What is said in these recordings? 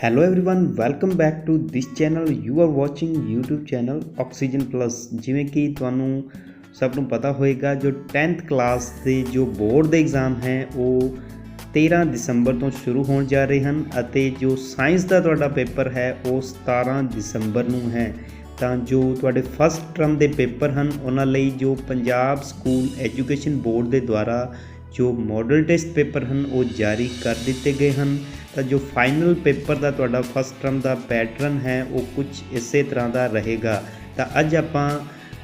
Hello everyone, welcome back to this channel. You are watching YouTube channel Oxygen Plus। ਜਿਵੇਂ ਕਿ ਤੁਹਾਨੂੰ ਸਭ ਨੂੰ ਪਤਾ ਹੋਏਗਾ ਜੋ 10th ਕਲਾਸ ਦੇ ਜੋ ਬੋਰਡ ਦੇ ਐਗਜ਼ਾਮ ਹੈ ਉਹ 13 ਦਸੰਬਰ ਤੋਂ ਸ਼ੁਰੂ ਹੋਣ ਜਾ ਰਹੇ ਹਨ ਅਤੇ ਜੋ ਸਾਇੰਸ ਦਾ ਤੁਹਾਡਾ ਪੇਪਰ ਹੈ ਉਹ 17 ਦਸੰਬਰ ਨੂੰ ਹੈ। ਤਾਂ ਜੋ ਤੁਹਾਡੇ ਫਸਟ ਟਰਮ ਦੇ ਪੇਪਰ ਹਨ ਉਹਨਾਂ ਲਈ ਜੋ ਪੰਜਾਬ ਸਕੂਲ ਐਜੂਕੇਸ਼ਨ ਬੋਰਡ ਦੇ ਦੁਆਰਾ ਜੋ ਮੋਡਲ ਟੈਸਟ ਪੇਪਰ ਹਨ ਉਹ ਜਾਰੀ ਕਰ ਦਿੱਤੇ ਗਏ ਹਨ। ਤਾਂ ਜੋ ਫਾਈਨਲ ਪੇਪਰ ਦਾ ਤੁਹਾਡਾ ਫਸਟ ਟਰਮ ਦਾ ਪੈਟਰਨ ਹੈ ਉਹ ਕੁਝ ਇਸੇ ਤਰ੍ਹਾਂ ਦਾ ਰਹੇਗਾ। ਤਾਂ ਅੱਜ ਆਪਾਂ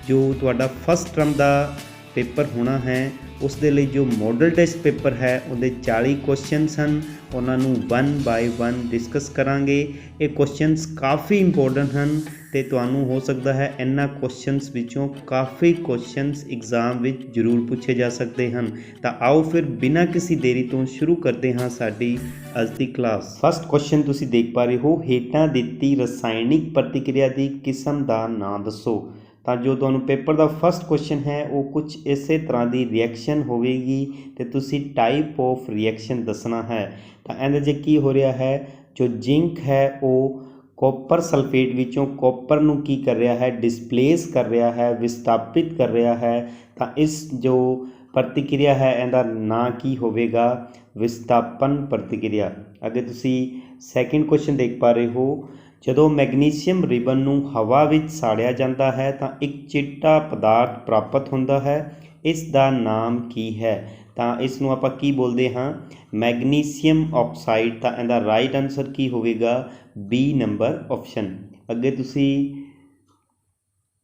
ਜੋ ਤੁਹਾਡਾ ਫਸਟ ਟਰਮ ਦਾ ਪੇਪਰ ਹੋਣਾ ਹੈ ਉਸ ਦੇ ਲਈ ਜੋ ਮੋਡਲ ਟੈਸਟ ਪੇਪਰ ਹੈ ਉਹਦੇ 40 ਕੁਐਸਚਨਸ ਹਨ, ਉਹਨਾਂ ਨੂੰ 1 ਬਾਏ 1 ਡਿਸਕਸ ਕਰਾਂਗੇ। ਇਹ ਕੁਐਸਚਨਸ ਕਾਫੀ ਇੰਪੋਰਟੈਂਟ ਹਨ ਅਤੇ ਤੁਹਾਨੂੰ ਹੋ ਸਕਦਾ ਹੈ ਇਹਨਾਂ ਕੁਐਸਚਨਸ ਵਿੱਚੋਂ ਕਾਫੀ ਕੁਐਸਚਨਸ ਐਗਜ਼ਾਮ ਵਿੱਚ ਜ਼ਰੂਰ ਪੁੱਛੇ ਜਾ ਸਕਦੇ ਹਨ। ਤਾਂ ਆਓ ਫਿਰ ਬਿਨਾਂ ਕਿਸੇ ਦੇਰੀ ਤੋਂ ਸ਼ੁਰੂ ਕਰਦੇ ਹਾਂ ਸਾਡੀ ਅੱਜ ਦੀ ਕਲਾਸ। ਫਸਟ ਕੁਐਸਚਨ ਤੁਸੀਂ ਦੇਖ ਪਾ ਰਹੇ ਹੋ, ਹੇਠਾਂ ਦਿੱਤੀ ਰਸਾਇਣਿਕ ਪ੍ਰਤੀਕਿਰਿਆ ਦੀ ਕਿਸਮ ਦਾ ਨਾਂ ਦੱਸੋ। ਤਾਂ ਜੋ ਤੁਹਾਨੂੰ ਪੇਪਰ ਦਾ ਫਸਟ ਕੁਐਸਚਨ ਹੈ ਉਹ ਕੁਝ ਇਸੇ ਤਰ੍ਹਾਂ ਦੀ ਰਿਐਕਸ਼ਨ ਹੋਵੇਗੀ ਅਤੇ ਤੁਸੀਂ ਟਾਈਪ ਆਫ ਰਿਐਕਸ਼ਨ ਦੱਸਣਾ ਹੈ। ਤਾਂ ਇਹਦੇ 'ਚ ਕੀ ਹੋ ਰਿਹਾ ਹੈ, ਜੋ ਜ਼ਿੰਕ ਹੈ ਉਹ ਕਾਪਰ ਸਲਫੇਟ ਵਿੱਚੋਂ ਕਾਪਰ ਨੂੰ ਕੀ ਕਰ ਰਿਹਾ ਹੈ, ਡਿਸਪਲੇਸ ਕਰ ਰਿਹਾ ਹੈ, ਵਿਸਥਾਪਿਤ ਕਰ ਰਿਹਾ ਹੈ। ਤਾਂ ਇਸ ਜੋ ਪ੍ਰਤੀਕਿਰਿਆ ਹੈ ਇਹਦਾ ਨਾਂ ਕੀ ਹੋਵੇਗਾ, ਵਿਸਥਾਪਨ ਪ੍ਰਤੀਕਿਰਿਆ। ਅੱਗੇ ਤੁਸੀਂ ਸੈਕਿੰਡ ਕੁਐਸਚਨ ਦੇਖ ਪਾ ਰਹੇ ਹੋ, ਜਦੋਂ ਮੈਗਨੀਸ਼ੀਅਮ ਰਿਬਨ ਨੂੰ ਹਵਾ ਵਿੱਚ ਸਾੜਿਆ ਜਾਂਦਾ ਹੈ ਤਾਂ ਇੱਕ ਚਿੱਟਾ ਪਦਾਰਥ ਪ੍ਰਾਪਤ ਹੁੰਦਾ ਹੈ, ਇਸ ਦਾ ਨਾਮ ਕੀ ਹੈ। ਤਾਂ ਇਸ ਨੂੰ ਆਪਾਂ ਕੀ ਬੋਲਦੇ ਹਾਂ, ਮੈਗਨੀਸ਼ੀਅਮ ਆਕਸਾਈਡ। ਤਾਂ ਇਹਦਾ ਰਾਈਟ ਆਨਸਰ ਕੀ ਹੋਵੇਗਾ, ਬੀ ਨੰਬਰ ਆਪਸ਼ਨ। ਅੱਗੇ ਤੁਸੀਂ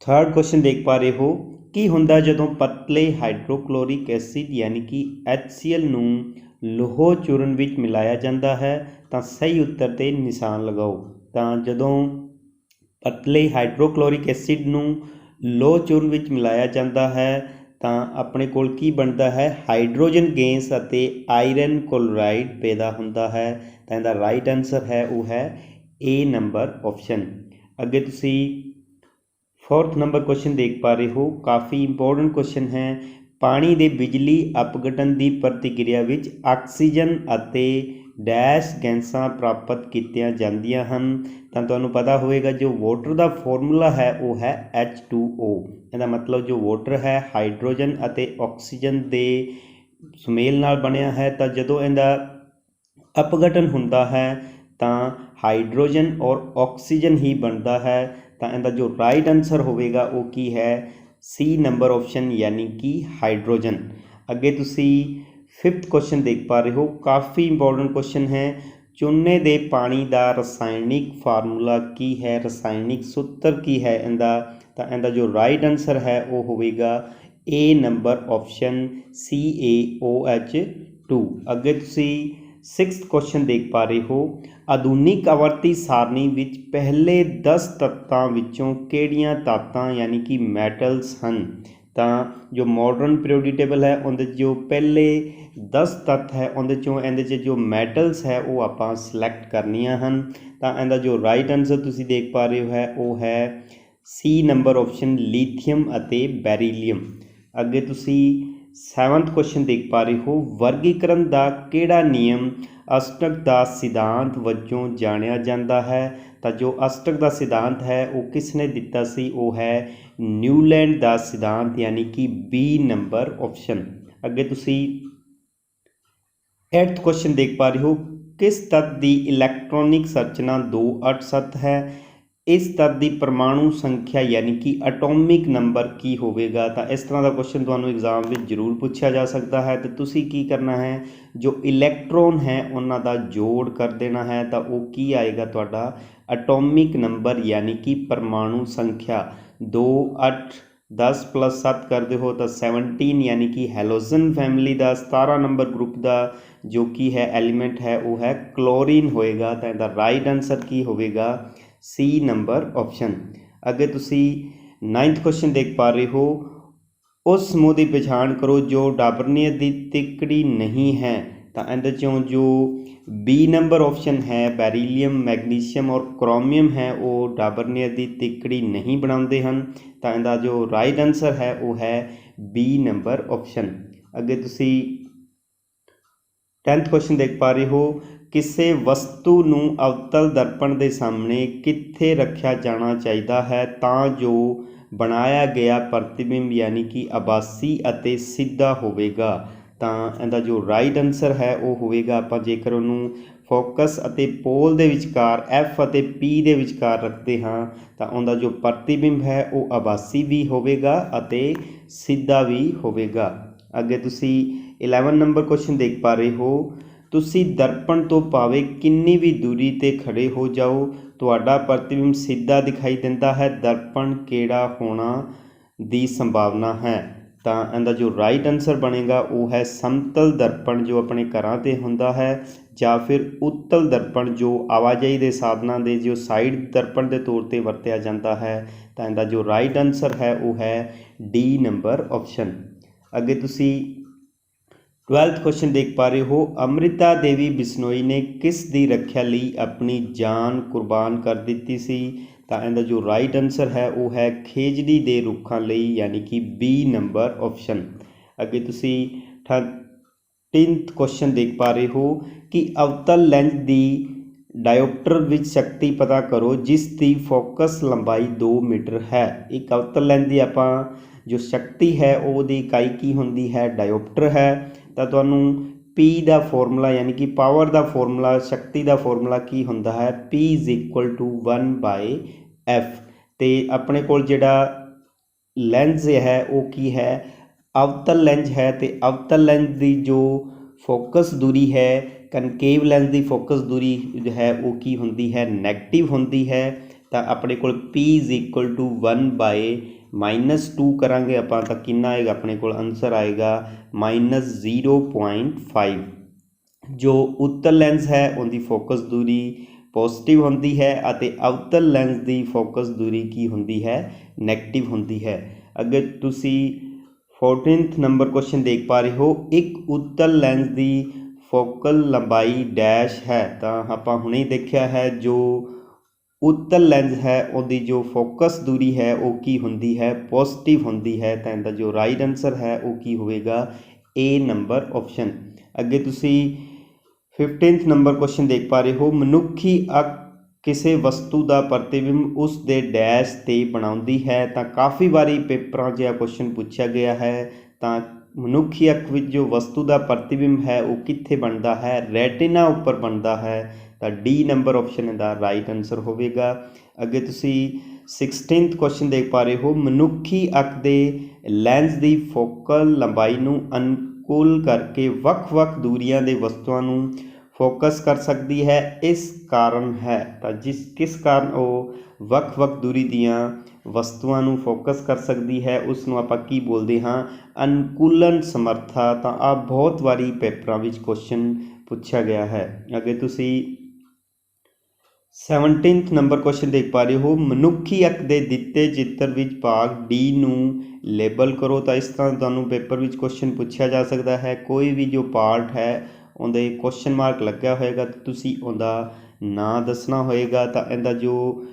ਥਰਡ ਕੁਐਸਚਨ ਦੇਖ ਪਾ ਰਹੇ ਹੋ, ਕੀ ਹੁੰਦਾ ਜਦੋਂ ਪਤਲੇ ਹਾਈਡਰੋਕਲੋਰਿਕ ਐਸਿਡ ਯਾਨੀ ਕਿ HCl ਨੂੰ ਲੋਹ ਚੂਰਨ ਵਿੱਚ ਮਿਲਾਇਆ ਜਾਂਦਾ ਹੈ। ਤਾਂ ਸਹੀ ਉੱਤਰ 'ਤੇ ਨਿਸ਼ਾਨ ਲਗਾਓ। ਤਾਂ ਜਦੋਂ ਪਤਲੇ ਹਾਈਡਰੋਕਲੋਰਿਕ ਐਸਿਡ ਨੂੰ ਲੋਹ ਚੂਰਨ ਵਿੱਚ ਮਿਲਾਇਆ ਜਾਂਦਾ ਹੈ ਤਾਂ ਆਪਣੇ ਕੋਲ ਕੀ ਬਣਦਾ ਹੈ, ਹਾਈਡਰੋਜਨ ਗੈਸ ਅਤੇ ਆਇਰਨ ਕਲੋਰਾਈਡ ਪੈਦਾ ਹੁੰਦਾ ਹੈ। ਤਾਂ ਇਹਦਾ ਰਾਈਟ ਆਨਸਰ ਹੈ ਉਹ ਹੈ ਏ ਨੰਬਰ ਆਪਸ਼ਨ। ਅੱਗੇ ਤੁਸੀਂ ਫੋਰਥ ਨੰਬਰ ਕੁਐਸਚਨ ਦੇਖ ਪਾ ਰਹੇ ਹੋ, ਕਾਫੀ ਇੰਪੋਰਟੈਂਟ ਕੁਐਸਚਨ ਹੈ। ਪਾਣੀ ਦੇ ਬਿਜਲੀ ਅਪਘਟਨ ਦੀ ਪ੍ਰਤੀਕਿਰਿਆ ਵਿੱਚ ਆਕਸੀਜਨ ਅਤੇ ਡੈਸ਼ ਗੈਸਾਂ ਪ੍ਰਾਪਤ ਕੀਤੀਆਂ ਜਾਂਦੀਆਂ ਹਨ। ਤਾਂ ਤੁਹਾਨੂੰ ਪਤਾ ਹੋਵੇਗਾ ਜੋ ਵਾਟਰ ਦਾ ਫਾਰਮੂਲਾ ਹੈ ਉਹ ਹੈ H2O। ਇਹਦਾ ਮਤਲਬ ਜੋ ਵਾਟਰ ਹੈ ਹਾਈਡਰੋਜਨ ਅਤੇ ਆਕਸੀਜਨ ਦੇ ਸੁਮੇਲ ਨਾਲ ਬਣਿਆ ਹੈ। ਤਾਂ ਜਦੋਂ ਇਹਦਾ ਅਪਘਟਨ ਹੁੰਦਾ ਹੈ ਤਾਂ ਹਾਈਡਰੋਜਨ ਔਰ ਆਕਸੀਜਨ ਹੀ ਬਣਦਾ ਹੈ। ਤਾਂ ਇਹਦਾ ਜੋ ਰਾਈਟ ਆਨਸਰ ਹੋਵੇਗਾ ਉਹ ਕੀ ਹੈ, ਸੀ ਨੰਬਰ ਆਪਸ਼ਨ ਯਾਨੀ ਕਿ ਹਾਈਡਰੋਜਨ। ਅੱਗੇ ਤੁਸੀਂ ਫਿਫਥ ਕੁਐਸਚਨ ਦੇਖ ਪਾ ਰਹੇ ਹੋ, ਕਾਫੀ ਇੰਪੋਰਟੈਂਟ ਕੁਐਸਚਨ ਹੈ। ਚੂਨੇ ਦੇ ਪਾਣੀ ਦਾ ਰਸਾਇਣਿਕ ਫਾਰਮੂਲਾ ਕੀ ਹੈ, ਰਸਾਇਣਿਕ ਸੂਤਰ ਕੀ ਹੈ ਇਹਦਾ। ਤਾਂ ਇਹਦਾ ਜੋ ਰਾਈਟ ਆਨਸਰ ਹੈ ਉਹ ਹੋਵੇਗਾ ਏ ਨੰਬਰ ਆਪਸ਼ਨ CaOH2। ਅੱਗੇ ਤੁਸੀਂ ਸਿਕਸਥ ਕੁਐਸਚਨ ਦੇਖ ਪਾ ਰਹੇ ਹੋ, ਆਧੁਨਿਕ ਆਵਰਤੀ ਸਾਰਣੀ ਵਿੱਚ ਪਹਿਲੇ 10 ਤੱਤਾਂ ਵਿੱਚੋਂ ਕਿਹੜੀਆਂ ਤਾਤਾਂ ਯਾਨੀ ਕਿ ਮੈਟਲਸ ਹਨ। ਤਾਂ ਜੋ ਮਾਡਰਨ ਪੀਰੀਓਡਿਕ ਟੇਬਲ ਹੈ ਉਹਦੇ ਜੋ ਪਹਿਲੇ 10 ਤੱਤ ਹੈ ਉਹਦੇ ਚੋਂ ਇਹਦੇ 'ਚ ਜੋ ਮੈਟਲਸ ਹੈ ਉਹ ਆਪਾਂ ਸਿਲੈਕਟ ਕਰਨੀਆਂ ਹਨ। ਤਾਂ ਇਹਦਾ ਜੋ ਰਾਈਟ ਆਨਸਰ ਤੁਸੀਂ ਦੇਖ ਪਾ ਰਹੇ ਹੋ ਹੈ ਉਹ ਹੈ ਸੀ ਨੰਬਰ ਆਪਸ਼ਨ ਲੀਥੀਅਮ ਅਤੇ ਬੈਰੀਲੀਅਮ। ਅੱਗੇ ਤੁਸੀਂ ਸੈਵਨਥ ਕੁਐਸਚਨ ਦੇਖ ਪਾ ਰਹੇ ਹੋ, ਵਰਗੀਕਰਨ ਦਾ ਕਿਹੜਾ ਨਿਯਮ ਅਸ਼ਟਕ ਦਾ ਸਿਧਾਂਤ ਵਜੋਂ ਜਾਣਿਆ ਜਾਂਦਾ ਹੈ। ਤਾਂ ਜੋ ਅਸ਼ਟਕ ਦਾ ਸਿਧਾਂਤ ਹੈ ਉਹ ਕਿਸ ਨੇ ਦਿੱਤਾ ਸੀ, ਉਹ ਹੈ ਨਿਊਲੈਂਡ ਦਾ ਸਿਧਾਂਤ ਯਾਨੀ ਕਿ ਬੀ ਨੰਬਰ ਆਪਸ਼ਨ। ਅੱਗੇ ਤੁਸੀਂ 8th ਕੁਐਸਚਨ ਦੇਖ ਪਾ ਰਹੇ ਹੋ, ਕਿਸ ਤੱਤ ਦੀ ਇਲੈਕਟ੍ਰੋਨਿਕ ਸੰਰਚਨਾ 287 ਹੈ, ਇਸ ਤੱਤ ਦੀ ਪਰਮਾਣੂ ਸੰਖਿਆ ਯਾਨੀ ਕਿ ਐਟੋਮਿਕ ਨੰਬਰ ਕੀ ਹੋਵੇਗਾ। ਤਾਂ ਇਸ ਤਰ੍ਹਾਂ ਦਾ ਕੁਐਸਚਨ ਤੁਹਾਨੂੰ ਐਗਜ਼ਾਮ ਵਿੱਚ ਜ਼ਰੂਰ ਪੁੱਛਿਆ ਜਾ ਸਕਦਾ ਹੈ। ਅਤੇ ਤੁਸੀਂ ਕੀ ਕਰਨਾ ਹੈ, ਜੋ ਇਲੈਕਟ੍ਰੋਨ ਹੈ ਉਹਨਾਂ ਦਾ ਜੋੜ ਕਰ ਦੇਣਾ ਹੈ। ਤਾਂ ਉਹ ਕੀ ਆਏਗਾ ਤੁਹਾਡਾ ਐਟੋਮਿਕ ਨੰਬਰ ਯਾਨੀ ਕਿ ਪਰਮਾਣੂ ਸੰਖਿਆ। 2 8 10 + 7 ਕਰਦੇ ਹੋ ਤਾਂ 17 ਯਾਨੀ ਕਿ ਹੈਲੋਜਨ ਫੈਮਿਲੀ ਦਾ 17 ਨੰਬਰ ਗਰੁੱਪ ਦਾ ਜੋ ਕੀ ਹੈ ਐਲੀਮੈਂਟ ਹੈ ਉਹ ਹੈ ਕਲੋਰੀਨ ਹੋਏਗਾ। ਤਾਂ ਇਹਦਾ ਰਾਈਟ ਆਨਸਰ ਕੀ ਹੋਵੇਗਾ, ਸੀ ਨੰਬਰ ਆਪਸ਼ਨ। ਅੱਗੇ ਤੁਸੀਂ 9th ਕੁਐਸਚਨ ਦੇਖ ਪਾ ਰਹੇ ਹੋ, ਉਸ ਸਮੂਹ ਦੀ ਪਛਾਣ ਕਰੋ ਜੋ ਡਾਬਰਨੀਅਰ ਦੀ ਤਿੱਕੜੀ ਨਹੀਂ ਹੈ। ਤਾਂ ਇਹਦੇ ਚੋਂ ਜੋ ਬੀ ਨੰਬਰ ਆਪਸ਼ਨ ਹੈ ਬੈਰੀਲੀਅਮ, ਮੈਗਨੀਸ਼ੀਅਮ ਔਰ ਕ੍ਰੋਮੀਅਮ ਹੈ ਉਹ ਡਾਬਰਨੀਅਰ ਦੀ ਤਿੱਕੜੀ ਨਹੀਂ ਬਣਾਉਂਦੇ ਹਨ। ਤਾਂ ਇਹਦਾ ਜੋ ਰਾਈਟ ਆਨਸਰ ਹੈ ਉਹ ਹੈ ਬੀ ਨੰਬਰ ਆਪਸ਼ਨ। ਅੱਗੇ ਤੁਸੀਂ 10th ਕੁਐਸਚਨ ਦੇਖ ਪਾ ਰਹੇ ਹੋ, ਕਿਸੇ ਵਸਤੂ ਨੂੰ ਅਵਤਲ ਦਰਪਣ ਦੇ ਸਾਹਮਣੇ ਕਿੱਥੇ ਰੱਖਿਆ ਜਾਣਾ ਚਾਹੀਦਾ ਹੈ ਤਾਂ ਜੋ ਬਣਾਇਆ ਗਿਆ ਪ੍ਰਤੀਬਿੰਬ ਯਾਨੀ ਕਿ ਆਭਾਸੀ ਅਤੇ ਸਿੱਧਾ ਹੋਵੇਗਾ। ਤਾਂ ਇਹਦਾ ਜੋ ਰਾਈਟ ਆਨਸਰ ਹੈ ਉਹ ਹੋਵੇਗਾ, ਆਪਾਂ ਜੇਕਰ ਉਹਨੂੰ ਫੋਕਸ ਅਤੇ ਪੋਲ ਦੇ ਵਿਚਕਾਰ F ਅਤੇ P ਦੇ ਵਿਚਕਾਰ ਰੱਖਦੇ ਹਾਂ ਤਾਂ ਉਹਦਾ ਜੋ ਪ੍ਰਤੀਬਿੰਬ ਹੈ ਉਹ ਆਭਾਸੀ ਵੀ ਹੋਵੇਗਾ ਅਤੇ ਸਿੱਧਾ ਵੀ ਹੋਵੇਗਾ। ਅੱਗੇ ਤੁਸੀਂ 11 ਨੰਬਰ ਕੁਐਸਚਨ ਦੇਖ ਪਾ ਰਹੇ ਹੋ, ਤੁਸੀਂ ਦਰਪਣ ਤੋਂ ਭਾਵੇਂ ਕਿੰਨੀ ਵੀ ਦੂਰੀ ਤੇ ਖੜੇ ਹੋ ਜਾਓ ਤੁਹਾਡਾ ਪ੍ਰਤੀਬਿੰਬ ਸਿੱਧਾ ਦਿਖਾਈ ਦਿੰਦਾ ਹੈ, ਦਰਪਣ ਕਿਹੜਾ ਹੋਣਾ ਦੀ ਸੰਭਾਵਨਾ ਹੈ। ਤਾਂ ਇਹਦਾ ਜੋ ਰਾਈਟ ਆਨਸਰ ਬਣੇਗਾ ਉਹ ਹੈ ਸਮਤਲ ਦਰਪਣ ਜੋ ਆਪਣੇ ਘਰਾਂ 'ਤੇ ਹੁੰਦਾ ਹੈ, ਜਾਂ ਫਿਰ ਉੱਤਲ ਦਰਪਣ ਜੋ ਆਵਾਜਾਈ ਦੇ ਸਾਧਨਾਂ ਦੇ ਜੋ ਸਾਈਡ ਦਰਪਣ ਦੇ ਤੌਰ 'ਤੇ ਵਰਤਿਆ ਜਾਂਦਾ ਹੈ। ਤਾਂ ਇਹਦਾ ਜੋ ਰਾਈਟ ਆਨਸਰ ਹੈ ਉਹ ਹੈ ਡੀ ਨੰਬਰ ਆਪਸ਼ਨ। ਅੱਗੇ ਤੁਸੀਂ 12th ਕੁਐਸਚਨ ਦੇਖ ਪਾ ਰਹੇ ਹੋ, ਅੰਮ੍ਰਿਤਾ ਦੇਵੀ ਬਿਸ਼ਨੋਈ ਨੇ ਕਿਸ ਦੀ ਰੱਖਿਆ ਲਈ ਆਪਣੀ ਜਾਨ ਕੁਰਬਾਨ ਕਰ ਦਿੱਤੀ ਸੀ। ਤਾਂ ਇਹਦਾ ਜੋ ਰਾਈਟ ਆਨਸਰ ਹੈ ਉਹ ਹੈ ਖੇਜੜੀ ਦੇ ਰੁੱਖਾਂ ਲਈ ਯਾਨੀ ਕਿ ਬੀ ਨੰਬਰ ਆਪਸ਼ਨ। ਅੱਗੇ ਤੁਸੀਂ 13th ਕੁਐਸਚਨ ਦੇਖ ਪਾ ਰਹੇ ਹੋ ਕਿ ਅਵਤਲ ਲੈਂਸ ਦੀ ਡਾਇਓਪਟਰ ਵਿੱਚ ਸ਼ਕਤੀ ਪਤਾ ਕਰੋ ਜਿਸ ਦੀ ਫੋਕਸ ਲੰਬਾਈ 2 ਮੀਟਰ ਹੈ। ਇੱਕ ਅਵਤਲ ਲੈਂਸ ਦੀ ਆਪਾਂ ਜੋ ਸ਼ਕਤੀ ਹੈ ਉਹਦੀ ਇਕਾਈ ਕੀ ਹੁੰਦੀ ਹੈ, ਡਾਇਓਪਟਰ ਹੈ। ਤਾਂ ਤੁਹਾਨੂੰ P ਦਾ ਫਾਰਮੂਲਾ ਯਾਨੀ ਕਿ ਪਾਵਰ ਦਾ ਫਾਰਮੂਲਾ, ਸ਼ਕਤੀ ਦਾ ਫਾਰਮੂਲਾ ਕੀ ਹੁੰਦਾ ਹੈ, P = 1/F। ਤੇ ਆਪਣੇ ਕੋਲ ਜਿਹੜਾ ਲੈਂਸ ਹੈ ਉਹ ਕੀ ਹੈ, ਅਵਤਲ ਲੈਂਸ ਹੈ। ਤੇ ਅਵਤਲ ਲੈਂਸ ਦੀ ਜੋ ਫੋਕਸ ਦੂਰੀ ਹੈ, ਕਨਕੇਵ ਲੈਂਸ ਦੀ ਫੋਕਸ ਦੂਰੀ ਹੈ ਉਹ ਕੀ ਹੁੰਦੀ ਹੈ, ਨੈਗੇਟਿਵ ਹੁੰਦੀ ਹੈ। ਤਾਂ ਆਪਣੇ ਕੋਲ P = 1/-2 ਕਰਾਂਗੇ ਆਪਾਂ ਤਾਂ ਕਿੰਨਾ ਆਏਗਾ, ਆਪਣੇ ਕੋਲ ਆਨਸਰ ਆਏਗਾ -0.5। ਜੋ ਉੱਤਲ ਲੈਂਸ ਹੈ ਉਹਦੀ ਫੋਕਸ ਦੂਰੀ ਪੋਜ਼ਿਟਿਵ ਹੁੰਦੀ ਹੈ ਅਤੇ ਅਵਤਲ ਲੈਂਸ ਦੀ ਫੋਕਸ ਦੂਰੀ ਕੀ ਹੁੰਦੀ ਹੈ, ਨੈਗੇਟਿਵ ਹੁੰਦੀ ਹੈ। ਅੱਗੇ ਤੁਸੀਂ 14th ਨੰਬਰ ਕੁਐਸਚਨ ਦੇਖ ਪਾ ਰਹੇ ਹੋ, ਇੱਕ ਉੱਤਲ ਲੈਂਸ ਦੀ ਫੋਕਲ ਲੰਬਾਈ ਡੈਸ਼ ਹੈ। ਤਾਂ ਆਪਾਂ ਹੁਣੇ ਹੀ ਦੇਖਿਆ ਹੈ ਜੋ ਉੱਤਲ ਲੈਂਸ ਹੈ ਉਹਦੀ ਜੋ ਫੋਕਸ ਦੂਰੀ ਹੈ ਉਹ ਕੀ ਹੁੰਦੀ ਹੈ, ਪੋਜ਼ਿਟਿਵ ਹੁੰਦੀ ਹੈ। ਤਾਂ ਇਹਦਾ ਜੋ ਰਾਈਟ ਆਨਸਰ ਹੈ ਉਹ ਕੀ ਹੋਵੇਗਾ, ਏ ਨੰਬਰ ਆਪਸ਼ਨ। ਅੱਗੇ ਤੁਸੀਂ 15th ਨੰਬਰ ਕੁਐਸਚਨ ਦੇਖ ਪਾ ਰਹੇ ਹੋ, ਮਨੁੱਖੀ ਅੱਖ ਕਿਸੇ ਵਸਤੂ ਦਾ ਪ੍ਰਤੀਬਿੰਬ ਉਸ ਦੇ ਡੈਸ਼ 'ਤੇ ਬਣਾਉਂਦੀ ਹੈ। ਤਾਂ ਕਾਫੀ ਵਾਰੀ ਪੇਪਰਾਂ 'ਚ ਇਹ ਕੁਐਸਚਨ ਪੁੱਛਿਆ ਗਿਆ ਹੈ। ਤਾਂ ਮਨੁੱਖੀ ਅੱਖ ਵਿੱਚ ਜੋ ਵਸਤੂ ਦਾ ਪ੍ਰਤੀਬਿੰਬ ਹੈ ਉਹ ਕਿੱਥੇ ਬਣਦਾ ਹੈ, ਰੈਟਿਨਾ ਉੱਪਰ ਬਣਦਾ ਹੈ। ਤਾਂ ਡੀ ਨੰਬਰ ਆਪਸ਼ਨ ਦਾ ਰਾਈਟ ਆਨਸਰ ਹੋਵੇਗਾ। ਅੱਗੇ ਤੁਸੀਂ 16th ਕੁਐਸਚਨ ਦੇਖ ਪਾ ਰਹੇ ਹੋ, ਮਨੁੱਖੀ ਅੱਖ ਦੇ ਲੈਂਸ ਦੀ ਫੋਕਲ ਲੰਬਾਈ ਨੂੰ ਅਨੁਕੂਲ ਕਰਕੇ ਵੱਖ-ਵੱਖ ਦੂਰੀਆਂ ਦੇ ਵਸਤੂਆਂ ਨੂੰ ਫੋਕਸ ਕਰ ਸਕਦੀ ਹੈ, ਇਸ ਕਾਰਨ ਹੈ। ਤਾਂ ਕਿਸ ਕਾਰਨ ਉਹ ਵੱਖ-ਵੱਖ ਦੂਰੀ ਦੀਆਂ ਵਸਤੂਆਂ ਨੂੰ ਫੋਕਸ ਕਰ ਸਕਦੀ ਹੈ ਉਸ ਨੂੰ ਆਪਾਂ ਕੀ ਬੋਲਦੇ ਹਾਂ, ਅਨੁਕੂਲਨ ਸਮਰੱਥਾ। ਤਾਂ ਆਹ ਬਹੁਤ ਵਾਰੀ ਪੇਪਰਾਂ ਵਿੱਚ ਕੁਐਸਚਨ ਪੁੱਛਿਆ ਗਿਆ ਹੈ। ਅੱਗੇ ਤੁਸੀਂ 17th ਨੰਬਰ ਕੁਐਸਚਨ ਦੇਖ ਪਾ ਰਹੇ ਹੋ, ਮਨੁੱਖੀ ਅੱਖ ਦੇ ਦਿੱਤੇ ਚਿੱਤਰ ਵਿੱਚ ਭਾਗ D ਨੂੰ ਲੇਬਲ ਕਰੋ। ਤਾਂ ਇਸ ਤਰ੍ਹਾਂ ਤੁਹਾਨੂੰ ਪੇਪਰ ਵਿੱਚ ਕੁਐਸਚਨ ਪੁੱਛਿਆ ਜਾ ਸਕਦਾ ਹੈ, ਕੋਈ ਵੀ ਜੋ ਪਾਰਟ ਹੈ ਉਹਦੇ ਕੁਐਸਚਨ ਮਾਰਕ ਲੱਗਿਆ ਹੋਏਗਾ ਤਾਂ ਤੁਸੀਂ ਉਹਦਾ ਨਾਂ ਦੱਸਣਾ ਹੋਏਗਾ। ਤਾਂ ਇਹਦਾ ਜੋ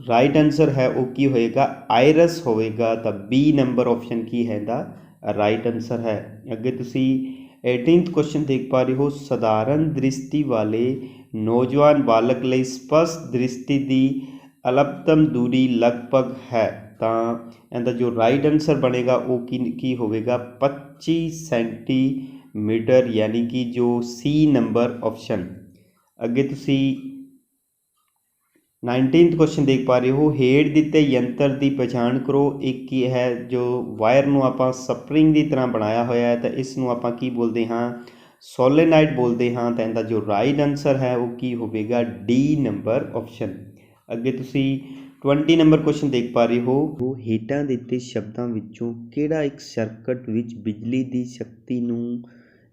ਰਾਈਟ ਆਨਸਰ ਹੈ ਉਹ ਕੀ ਹੋਏਗਾ, ਆਇਰਸ ਹੋਵੇਗਾ। ਤਾਂ B ਨੰਬਰ ਆਪਸ਼ਨ ਕੀ ਹੈ ਇਹਦਾ ਰਾਈਟ ਆਨਸਰ ਹੈ। ਅੱਗੇ ਤੁਸੀਂ 18th ਕੁਐਸਚਨ ਦੇਖ ਪਾ ਰਹੇ ਹੋ, ਸਧਾਰਨ ਦ੍ਰਿਸ਼ਟੀ ਵਾਲੇ ਨੌਜਵਾਨ ਬਾਲਕ ਲਈ ਸਪਸ਼ਟ ਦ੍ਰਿਸ਼ਟੀ ਦੀ ਅਲਪਤਮ ਦੂਰੀ ਲਗਭਗ ਹੈ। ਤਾਂ ਇਹਦਾ ਜੋ ਰਾਈਟ ਆਨਸਰ ਬਣੇਗਾ ਉਹ ਕੀ ਹੋਵੇਗਾ, 25 ਸੈਂਟੀਮੀਟਰ ਯਾਨੀ ਕਿ ਜੋ C ਨੰਬਰ ਆਪਸ਼ਨ। ਅੱਗੇ ਤੁਸੀਂ 19th ਕੁਐਸਚਨ ਦੇਖ ਪਾ ਰਹੇ ਹੋ, ਹੇਠ ਦਿੱਤੇ ਯੰਤਰ ਦੀ ਪਛਾਣ ਕਰੋ। ਇੱਕ ਕੀ ਹੈ, ਜੋ ਵਾਇਰ ਨੂੰ ਆਪਾਂ ਸਪਰਿੰਗ ਦੀ ਤਰ੍ਹਾਂ ਬਣਾਇਆ ਹੋਇਆ ਹੈ ਤਾਂ ਇਸ ਨੂੰ ਆਪਾਂ ਕੀ ਬੋਲਦੇ ਹਾਂ, ਸੋਲੇਨਾਈਡ ਬੋਲਦੇ ਹਾਂ। ਤਾਂ ਇਹਦਾ ਜੋ ਰਾਈਟ ਆਨਸਰ ਹੈ ਉਹ ਕੀ ਹੋਵੇਗਾ, D ਨੰਬਰ ਆਪਸ਼ਨ। ਅੱਗੇ ਤੁਸੀਂ 20 ਨੰਬਰ ਕੁਐਸਚਨ ਦੇਖ ਪਾ ਰਹੇ ਹੋ, ਉਹ ਹੇਠਾਂ ਦਿੱਤੇ ਸ਼ਬਦਾਂ ਵਿੱਚੋਂ ਕਿਹੜਾ ਇੱਕ ਸਰਕਟ ਵਿੱਚ ਬਿਜਲੀ ਦੀ ਸ਼ਕਤੀ ਨੂੰ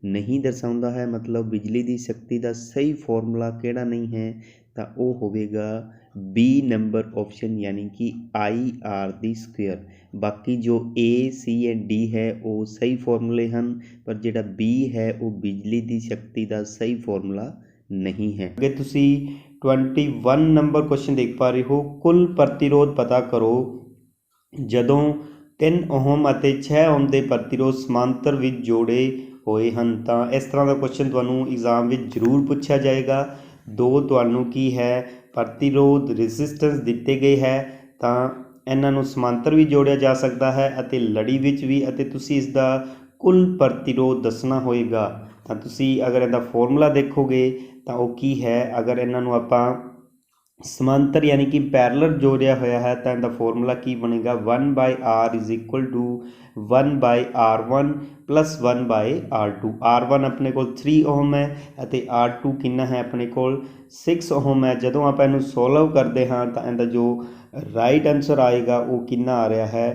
ਨਹੀਂ ਦਰਸਾਉਂਦਾ ਹੈ, ਮਤਲਬ ਬਿਜਲੀ ਦੀ ਸ਼ਕਤੀ ਦਾ ਸਹੀ ਫਾਰਮੂਲਾ ਕਿਹੜਾ ਨਹੀਂ ਹੈ। ਤਾਂ ਉਹ ਹੋਵੇਗਾ B ਨੰਬਰ ਆਪਸ਼ਨ ਯਾਨੀ ਕਿ IR²। ਬਾਕੀ ਜੋ A, C ਐਂਡ D ਹੈ ਉਹ ਸਹੀ ਫਾਰਮੂਲੇ ਹਨ, ਪਰ ਜਿਹੜਾ B ਹੈ ਉਹ ਬਿਜਲੀ ਦੀ ਸ਼ਕਤੀ ਦਾ ਸਹੀ ਫਾਰਮੂਲਾ ਨਹੀਂ ਹੈ। ਅੱਗੇ ਤੁਸੀਂ 21 ਨੰਬਰ ਕੁਐਸਚਨ ਦੇਖ ਪਾ ਰਹੇ ਹੋ, ਕੁੱਲ ਪ੍ਰਤੀਰੋਧ ਪਤਾ ਕਰੋ ਜਦੋਂ 3 ਓਹਮ ਅਤੇ 6 ਓਹਮ ਦੇ ਪ੍ਰਤੀਰੋਧ ਸਮਾਂਤਰ ਵਿੱਚ ਜੋੜੇ ਹੋਏ ਹਨ। ਤਾਂ ਇਸ ਤਰ੍ਹਾਂ ਦਾ ਕੁਐਸਚਨ ਤੁਹਾਨੂੰ ਐਗਜ਼ਾਮ ਵਿੱਚ ਜ਼ਰੂਰ ਪੁੱਛਿਆ ਜਾਏਗਾ। ਦੋ ਤੁਹਾਨੂੰ ਕੀ ਹੈ ਪ੍ਰਤੀਰੋਧ ਰੈਜ਼ਿਸਟੈਂਸ ਦਿੱਤੇ ਗਏ ਹੈ, ਤਾਂ ਇਹਨਾਂ ਨੂੰ ਸਮਾਂਤਰ ਵੀ ਜੋੜਿਆ ਜਾ ਸਕਦਾ ਹੈ ਅਤੇ ਲੜੀ ਵਿੱਚ ਵੀ, ਅਤੇ ਤੁਸੀਂ ਇਸ ਦਾ ਕੁੱਲ ਪ੍ਰਤੀਰੋਧ ਦੱਸਣਾ ਹੋਏਗਾ। ਤਾਂ ਤੁਸੀਂ ਅਗਰ ਇਹਦਾ ਫਾਰਮੂਲਾ ਦੇਖੋਗੇ ਤਾਂ ਉਹ ਕੀ ਹੈ, ਅਗਰ ਇਹਨਾਂ ਨੂੰ ਆਪਾਂ ਸਮਾਂਤਰ ਯਾਨੀ ਕਿ ਪੈਰਲਲ ਜੋੜਿਆ ਹੋਇਆ ਹੈ ਤਾਂ ਇਹਦਾ ਫਾਰਮੂਲਾ ਕੀ ਬਣੇਗਾ 1/r is equal to 1/r1 plus 1/r2। r1 ਆਪਣੇ ਕੋਲ 3 ਓਹਮ ਹੈ ਅਤੇ r2 ਕਿੰਨਾ ਹੈ ਆਪਣੇ ਕੋਲ 6 ਓਹਮ ਹੈ। ਜਦੋਂ ਆਪਾਂ ਇਹਨੂੰ ਸੋਲਵ ਕਰਦੇ ਹਾਂ ਤਾਂ ਇਹਦਾ ਜੋ ਰਾਈਟ ਆਨਸਰ ਆਏਗਾ ਉਹ ਕਿੰਨਾ ਆ ਰਿਹਾ ਹੈ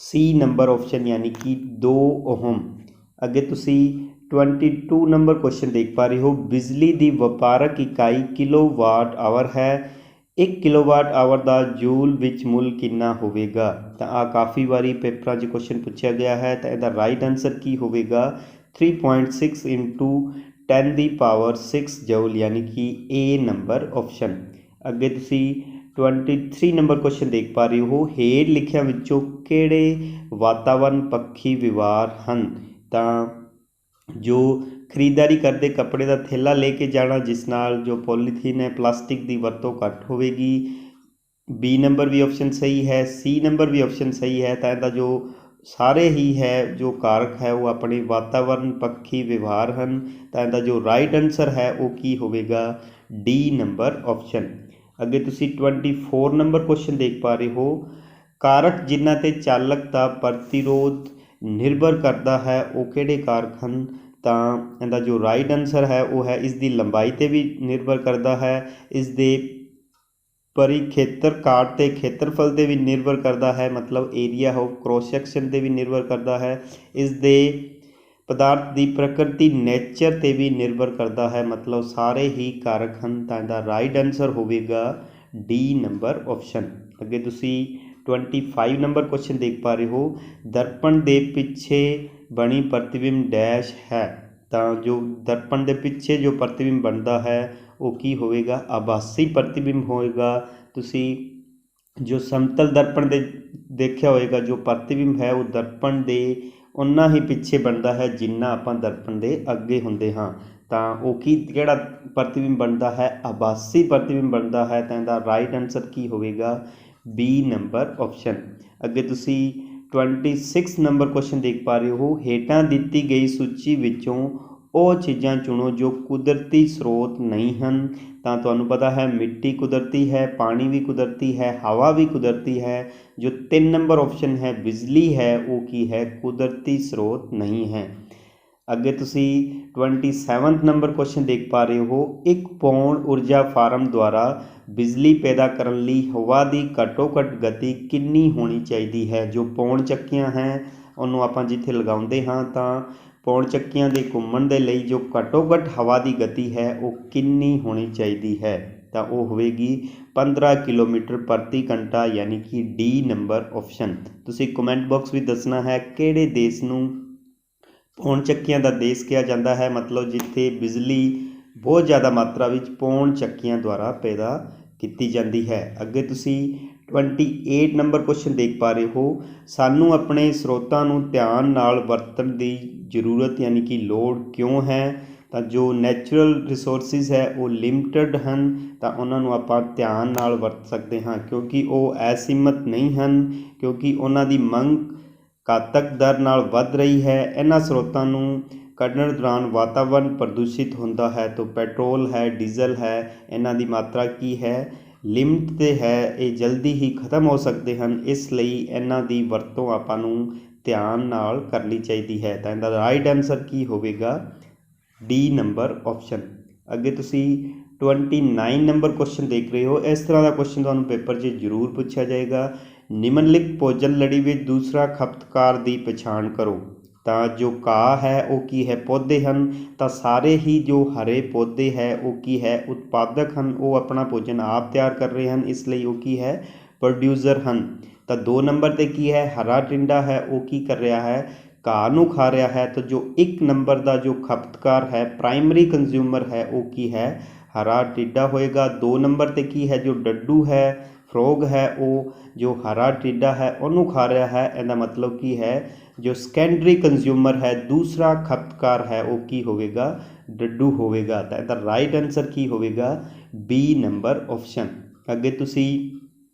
C ਨੰਬਰ ਆਪਸ਼ਨ ਯਾਨੀ ਕਿ 2 ਓਹਮ। ਅੱਗੇ ਤੁਸੀਂ 22 ਨੰਬਰ ਕੁਐਸਚਨ ਦੇਖ ਪਾ ਰਹੇ ਹੋ। ਬਿਜਲੀ ਦੀ ਵਪਾਰਕ ਇਕਾਈ ਕਿਲੋਵਾਟ ਆਵਰ ਹੈ। 1 ਕਿਲੋਵਾਟ ਆਵਰ ਦਾ ਜੂਲ ਵਿੱਚ ਮੁੱਲ ਕਿੰਨਾ ਹੋਵੇਗਾ। ਤਾਂ ਆ ਕਾਫੀ ਵਾਰੀ ਪੇਪਰਾਂ 'ਚ ਕੁਐਸਚਨ ਪੁੱਛਿਆ ਗਿਆ ਹੈ। ਤਾਂ ਇਹਦਾ ਰਾਈਟ ਆਨਸਰ ਕੀ ਹੋਵੇਗਾ 3.6 ਇੰਟੂ 10 ਦੀ ਪਾਵਰ 6 ਜੂਲ ਯਾਨੀ ਕਿ A ਨੰਬਰ ਆਪਸ਼ਨ। ਅੱਗੇ ਤੁਸੀਂ 23 ਨੰਬਰ ਕੁਐਸਚਨ ਦੇਖ ਪਾ ਰਹੇ ਹੋ। ਹੇਠ ਲਿਖਿਆਂ ਵਿੱਚੋਂ ਕਿਹੜੇ ਵਾਤਾਵਰਨ ਪੱਖੀ ਵਿਵਹਾਰ ਹਨ। ਤਾਂ ਜੋ ਖਰੀਦਦਾਰੀ ਕਰਦੇ ਕੱਪੜੇ ਦਾ ਥੈਲਾ ਲੈ ਕੇ ਜਾਣਾ, ਜਿਸ ਨਾਲ ਜੋ ਪੋਲੀਥੀਨ ਹੈ ਪਲਾਸਟਿਕ ਦੀ ਵਰਤੋਂ ਘੱਟ ਹੋਵੇਗੀ। B ਨੰਬਰ ਵੀ ਆਪਸ਼ਨ ਸਹੀ ਹੈ, C ਨੰਬਰ ਵੀ ਆਪਸ਼ਨ ਸਹੀ ਹੈ। ਤਾਂ ਇਹਦਾ ਜੋ ਸਾਰੇ ਹੀ ਹੈ ਜੋ ਕਾਰਕ ਹੈ ਉਹ ਆਪਣੇ ਵਾਤਾਵਰਨ ਪੱਖੀ ਵਿਵਹਾਰ ਹਨ। ਤਾਂ ਇਹਦਾ ਜੋ ਰਾਈਟ ਆਨਸਰ ਹੈ ਉਹ ਕੀ ਹੋਵੇਗਾ D ਨੰਬਰ ਆਪਸ਼ਨ। ਅੱਗੇ ਤੁਸੀਂ 24 ਨੰਬਰ ਕੁਐਸਚਨ ਦੇਖ ਪਾ ਰਹੇ ਹੋ। ਕਾਰਕ ਜਿਨ੍ਹਾਂ ਤੇ ਚਾਲਕ ਦਾ ਪ੍ਰਤੀਰੋਧ ਨਿਰਭਰ ਕਰਦਾ ਹੈ ਉਹ ਕਿਹੜੇ ਕਾਰਕ ਹਨ। ਤਾਂ ਇਹਦਾ ਜੋ ਰਾਈਟ ਆਨਸਰ ਹੈ ਉਹ ਹੈ ਇਸ ਦੀ ਲੰਬਾਈ 'ਤੇ ਵੀ ਨਿਰਭਰ ਕਰਦਾ ਹੈ, ਇਸ ਦੇ ਪਰਿਖੇਤਰ ਕਾਟ ਤੇ ਖੇਤਰਫਲ 'ਤੇ ਵੀ ਨਿਰਭਰ ਕਰਦਾ ਹੈ, ਮਤਲਬ ਏਰੀਆ ਆਫ ਕ੍ਰੋਸ ਸੈਕਸ਼ਨ 'ਤੇ ਵੀ ਨਿਰਭਰ ਕਰਦਾ ਹੈ, ਇਸ ਦੇ ਪਦਾਰਥ ਦੀ ਪ੍ਰਕਿਰਤੀ ਨੇਚਰ 'ਤੇ ਵੀ ਨਿਰਭਰ ਕਰਦਾ ਹੈ, ਮਤਲਬ ਸਾਰੇ ਹੀ ਕਾਰਕ ਹਨ। ਤਾਂ ਇਹਦਾ ਰਾਈਟ ਆਨਸਰ ਹੋਵੇਗਾ D ਨੰਬਰ ਆਪਸ਼ਨ। ਅੱਗੇ ਤੁਸੀਂ 25 ਨੰਬਰ ਕੁਐਸਚਨ ਦੇਖ ਪਾ ਰਹੇ ਹੋ। ਦਰਪਣ ਦੇ ਪਿੱਛੇ ਬਣੀ ਪ੍ਰਤੀਬਿੰਬ ਡੈਸ਼ ਹੈ। ਤਾਂ ਜੋ ਦਰਪਣ ਦੇ ਪਿੱਛੇ ਜੋ ਪ੍ਰਤੀਬਿੰਬ ਬਣਦਾ ਹੈ ਉਹ ਕੀ ਹੋਵੇਗਾ ਆਭਾਸੀ ਪ੍ਰਤੀਬਿੰਬ ਹੋਵੇਗਾ। ਤੁਸੀਂ ਜੋ ਸਮਤਲ ਦਰਪਣ ਦੇ ਦੇਖਿਆ ਹੋਵੇਗਾ ਜੋ ਪ੍ਰਤੀਬਿੰਬ ਹੈ ਉਹ ਦਰਪਣ ਦੇ ਉਨਾ ਹੀ ਪਿੱਛੇ ਬਣਦਾ ਹੈ ਜਿੰਨਾ ਆਪਾਂ ਦਰਪਣ ਦੇ ਅੱਗੇ ਹੁੰਦੇ ਹਾਂ। ਤਾਂ ਉਹ ਕਿਹੜਾ ਪ੍ਰਤੀਬਿੰਬ ਬਣਦਾ ਹੈ ਆਭਾਸੀ ਪ੍ਰਤੀਬਿੰਬ ਬਣਦਾ ਹੈ। ਤਾਂ ਇਹਦਾ ਰਾਈਟ ਆਨਸਰ ਕੀ ਹੋਵੇਗਾ B ਨੰਬਰ ਆਪਸ਼ਨ। ਅੱਗੇ ਤੁਸੀਂ 26 ਨੰਬਰ ਕੁਐਸਚਨ ਦੇਖ ਪਾ ਰਹੇ ਹੋ। ਹੇਠਾਂ ਦਿੱਤੀ ਗਈ ਸੂਚੀ ਵਿੱਚੋਂ ਉਹ ਚੀਜ਼ਾਂ ਚੁਣੋ ਜੋ ਕੁਦਰਤੀ ਸਰੋਤ ਨਹੀਂ ਹਨ। ਤਾਂ ਤੁਹਾਨੂੰ ਪਤਾ ਹੈ ਮਿੱਟੀ ਕੁਦਰਤੀ ਹੈ, ਪਾਣੀ ਵੀ ਕੁਦਰਤੀ ਹੈ, ਹਵਾ ਵੀ ਕੁਦਰਤੀ ਹੈ। ਜੋ 3 ਨੰਬਰ ਆਪਸ਼ਨ ਹੈ ਬਿਜਲੀ ਹੈ ਉਹ ਕੀ ਹੈ ਕੁਦਰਤੀ ਸਰੋਤ ਨਹੀਂ ਹੈ। ਅੱਗੇ ਤੁਸੀਂ 27 ਨੰਬਰ ਕੁਐਸਚਨ ਦੇਖ ਪਾ ਰਹੇ ਹੋ। ਇੱਕ ਪੌਣ ਊਰਜਾ ਫਾਰਮ ਦੁਆਰਾ ਬਿਜਲੀ ਪੈਦਾ ਕਰਨ ਲਈ ਹਵਾ ਦੀ ਘੱਟੋ ਘੱਟ ਗਤੀ ਕਿੰਨੀ ਹੋਣੀ ਚਾਹੀਦੀ ਹੈ। ਜੋ ਪੌਣ ਚੱਕੀਆਂ ਹੈ ਉਹਨੂੰ ਆਪਾਂ ਜਿੱਥੇ ਲਗਾਉਂਦੇ ਹਾਂ ਤਾਂ ਪੌਣ ਚੱਕੀਆਂ ਦੇ ਘੁੰਮਣ ਦੇ ਲਈ ਜੋ ਘੱਟੋ ਘੱਟ ਹਵਾ ਦੀ ਗਤੀ ਹੈ ਉਹ ਕਿੰਨੀ ਹੋਣੀ ਚਾਹੀਦੀ ਹੈ। ਤਾਂ ਉਹ ਹੋਵੇਗੀ 15 ਕਿਲੋਮੀਟਰ ਪ੍ਰਤੀ ਘੰਟਾ ਯਾਨੀ ਕਿ D ਨੰਬਰ ਆਪਸ਼ਨ। ਤੁਸੀਂ ਕਮੈਂਟ ਬਾਕਸ ਵਿੱਚ ਦੱਸਣਾ ਹੈ ਕਿਹੜੇ ਦੇਸ਼ ਨੂੰ ਪੌਣ ਚੱਕੀਆਂ ਦਾ ਦੇਸ਼ ਕਿਹਾ ਜਾਂਦਾ ਹੈ, ਮਤਲਬ ਜਿੱਥੇ ਬਿਜਲੀ ਬਹੁਤ ਜ਼ਿਆਦਾ ਮਾਤਰਾ ਵਿੱਚ ਪੌਣ ਚੱਕੀਆਂ ਦੁਆਰਾ ਪੈਦਾ ਕੀਤੀ ਜਾਂਦੀ ਹੈ। ਅੱਗੇ ਤੁਸੀਂ 28 ਨੰਬਰ ਕੁਐਸਚਨ ਦੇਖ ਪਾ ਰਹੇ ਹੋ। ਸਾਨੂੰ ਆਪਣੇ ਸਰੋਤਾਂ ਨੂੰ ਧਿਆਨ ਨਾਲ ਵਰਤਣ ਦੀ ਜ਼ਰੂਰਤ ਯਾਨੀ ਕਿ ਲੋੜ ਕਿਉਂ ਹੈ। ਤਾਂ ਜੋ ਨੈਚੁਰਲ ਰਿਸੋਰਸਿਸ ਹੈ ਉਹ ਲਿਮਟਿਡ ਹਨ, ਤਾਂ ਉਹਨਾਂ ਨੂੰ ਆਪਾਂ ਧਿਆਨ ਨਾਲ ਵਰਤ ਸਕਦੇ ਹਾਂ ਕਿਉਂਕਿ ਉਹ ਅਸੀਮਤ ਨਹੀਂ ਹਨ, ਕਿਉਂਕਿ ਉਹਨਾਂ ਦੀ ਮੰਗ ਘਾਤਕ ਦਰ ਨਾਲ ਵੱਧ ਰਹੀ ਹੈ। ਇਹਨਾਂ ਸਰੋਤਾਂ ਨੂੰ ਕੱਢਣ ਦੌਰਾਨ ਵਾਤਾਵਰਨ ਪ੍ਰਦੂਸ਼ਿਤ ਹੁੰਦਾ ਹੈ। ਤਾਂ ਪੈਟਰੋਲ ਹੈ, ਡੀਜ਼ਲ ਹੈ, ਇਹਨਾਂ ਦੀ ਮਾਤਰਾ ਕੀ ਹੈ ਲਿਮਟ 'ਤੇ ਹੈ, ਇਹ ਜਲਦੀ ਹੀ ਖਤਮ ਹੋ ਸਕਦੇ ਹਨ, ਇਸ ਲਈ ਇਹਨਾਂ ਦੀ ਵਰਤੋਂ ਆਪਾਂ ਨੂੰ ਧਿਆਨ ਨਾਲ ਕਰਨੀ ਚਾਹੀਦੀ ਹੈ। ਤਾਂ ਇਹਦਾ ਰਾਈਟ ਆਨਸਰ ਕੀ ਹੋਵੇਗਾ D ਨੰਬਰ ਆਪਸ਼ਨ। ਅੱਗੇ ਤੁਸੀਂ 29 ਨੰਬਰ ਕੁਐਸਚਨ ਦੇਖ ਰਹੇ ਹੋ। ਇਸ ਤਰ੍ਹਾਂ ਦਾ ਕੁਐਸਚਨ ਤੁਹਾਨੂੰ ਪੇਪਰ 'ਚ ਜ਼ਰੂਰ ਪੁੱਛਿਆ ਜਾਏਗਾ। ਨਿਮਨਲਿਖਤ ਭੋਜਨ ਲੜੀ ਵਿੱਚ ਦੂਸਰਾ ਖਪਤਕਾਰ ਦੀ ਪਛਾਣ ਕਰੋ। ਤਾਂ ਜੋ ਘਾਹ ਹੈ ਉਹ ਕੀ ਹੈ ਪੌਦੇ ਹਨ। ਤਾਂ ਸਾਰੇ ਹੀ ਜੋ ਹਰੇ ਪੌਦੇ ਹੈ ਉਹ ਕੀ ਹੈ ਉਤਪਾਦਕ ਹਨ, ਉਹ ਆਪਣਾ ਭੋਜਨ ਆਪ ਤਿਆਰ ਕਰ ਰਹੇ ਹਨ, ਇਸ ਲਈ ਉਹ ਕੀ ਹੈ ਪ੍ਰੋਡਿਊਸਰ ਹਨ। ਤਾਂ 2 ਨੰਬਰ 'ਤੇ ਕੀ ਹੈ ਹਰਾ ਟਿੰਡਾ ਹੈ ਉਹ ਕੀ ਕਰ ਰਿਹਾ ਹੈ ਘਾਹ ਨੂੰ ਖਾ ਰਿਹਾ ਹੈ। ਤਾਂ ਜੋ 1 ਨੰਬਰ ਦਾ ਜੋ ਖਪਤਕਾਰ ਹੈ ਪ੍ਰਾਇਮਰੀ ਕੰਜ਼ਿਊਮਰ ਹੈ ਉਹ ਕੀ ਹੈ ਹਰਾ ਟਿੱਡਾ ਹੋਏਗਾ। 2 ਨੰਬਰ 'ਤੇ ਕੀ ਹੈ ਜੋ ਡੱਡੂ ਹੈ ਫਰੋਗ ਹੈ ਉਹ ਜੋ ਹਰਾ ਟਿੱਡਾ ਹੈ ਉਹਨੂੰ ਖਾ ਰਿਹਾ ਹੈ। ਇਹਦਾ ਮਤਲਬ ਕੀ ਹੈ जो ਸੈਕੰਡਰੀ ਕੰਜ਼ਿਊਮਰ ਹੈ, ਦੂਸਰਾ ਖਪਤਕਾਰ ਹੈ, ਉਹ ਕੀ ਹੋਵੇਗਾ? ਡੱਡੂ ਹੋਵੇਗਾ। ਤਾਂ ਇਹਦਾ ਰਾਈਟ ਆਨਸਰ ਕੀ ਹੋਵੇਗਾ? B number option. ਅੱਗੇ ਤੁਸੀਂ